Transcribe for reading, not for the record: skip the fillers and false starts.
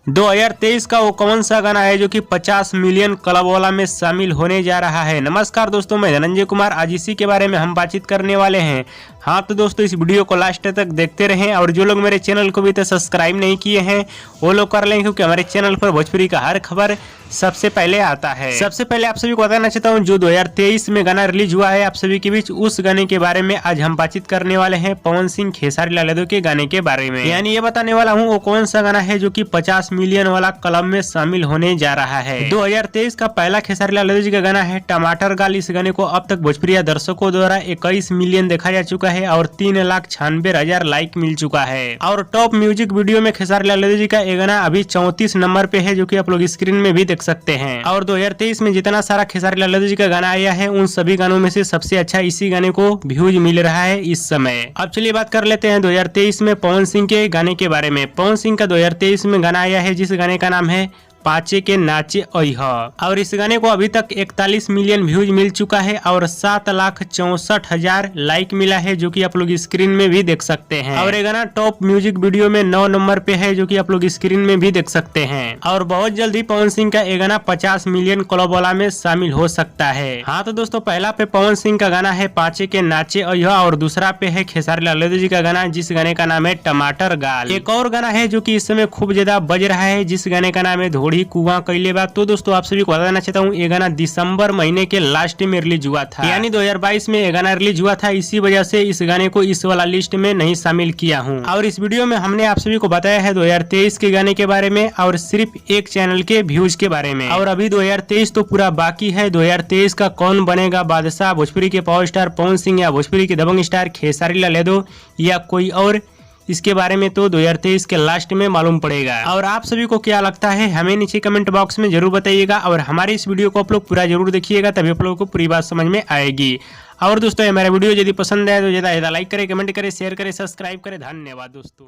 2023 का वो कौन सा गाना है जो कि 50 मिलियन क्लब वाला में शामिल होने जा रहा है। नमस्कार दोस्तों, मैं धनंजय कुमार। आज इसी के बारे में हम बातचीत करने वाले हैं। हाँ तो दोस्तों, इस वीडियो को लास्ट तक देखते रहें और जो लोग मेरे चैनल को भी तो सब्सक्राइब नहीं किए हैं वो लोग कर लें, क्योंकि हमारे चैनल पर भोजपुरी का हर खबर सबसे पहले आता है। सबसे पहले आप सभी को बताना चाहता हूँ, जो 2023 में गाना रिलीज हुआ है आप सभी के बीच, उस गाने के बारे में आज हम बातचीत करने वाले हैं। पवन सिंह खेसारी लाल यादव के गाने के बारे में, यानी ये बताने वाला हूँ वो कौन सा गाना है जो कि 50 मिलियन वाला क्लब में शामिल होने जा रहा है। 2023 का पहला खेसारी लाल यादव जी का गाना है टमाटर गाल। इस गाने को अब तक भोजपुरी दर्शकों द्वारा 21 मिलियन देखा जा चुका है और 3,96,000 लाइक मिल चुका है। और टॉप म्यूजिक वीडियो में खेसारी लाल यादव जी का ये गाना अभी 34 नंबर पे है, जो कि आप लोग स्क्रीन में भी देख सकते हैं। और 2023 में जितना सारा खेसारी लाल यादव जी का गाना आया है उन सभी गानों में से सबसे अच्छा इसी गाने को व्यूज मिल रहा है इस समय। अब चलिए बात कर लेते हैं 2023 में पवन सिंह के गाने के बारे में। पवन सिंह का 2023 में गाना आया है जिस गाने का नाम है पाचे के नाचे अइहा, और इस गाने को अभी तक 41 मिलियन व्यूज मिल चुका है और 7,64,000 लाइक मिला है, जो कि आप लोग स्क्रीन में भी देख सकते हैं। और ये गाना टॉप म्यूजिक वीडियो में 9 नंबर पे है, जो कि आप लोग स्क्रीन में भी देख सकते हैं। और बहुत जल्दी पवन सिंह का ये गाना 50 मिलियन क्लब वाला में शामिल हो सकता है। हाँ तो दोस्तों, पहला पे पवन सिंह का गाना है पाचे के नाचे अइहा और दूसरा पे है खेसारी लाल यादव जी का गाना जिस गाने का नाम है टमाटर गाल। एक और गाना है जो कि इस समय खूब ज्यादा बज रहा है जिस गाने का नाम है ही कुआं कैले बा। तो दोस्तों आप सभी को बताना चाहता हूँ, ये गाना दिसंबर महीने के लास्ट में रिलीज हुआ था, यानी 2022 में ये गाना रिलीज हुआ था। इसी वजह से इस गाने को इस वाला लिस्ट में नहीं शामिल किया हूँ। और इस वीडियो में हमने आप सभी को बताया है 2023 के गाने के बारे में और सिर्फ एक चैनल के व्यूज के बारे में। और अभी 2023 तो पूरा बाकी है। 2023 का कौन बनेगा बादशाह, भोजपुरी के पावर स्टार पवन सिंह या भोजपुरी के दबंग स्टार खेसारी लाल यादव या कोई और, इसके बारे में तो 2023 के लास्ट में मालूम पड़ेगा। और आप सभी को क्या लगता है हमें नीचे कमेंट बॉक्स में जरूर बताइएगा। और हमारे इस वीडियो को आप लोग पूरा जरूर देखिएगा, तभी आप लोगों को पूरी बात समझ में आएगी। और दोस्तों हमारा वीडियो यदि पसंद है तो ज्यादा लाइक करें, कमेंट करें, शेयर करें, सब्सक्राइब करें। धन्यवाद दोस्तों।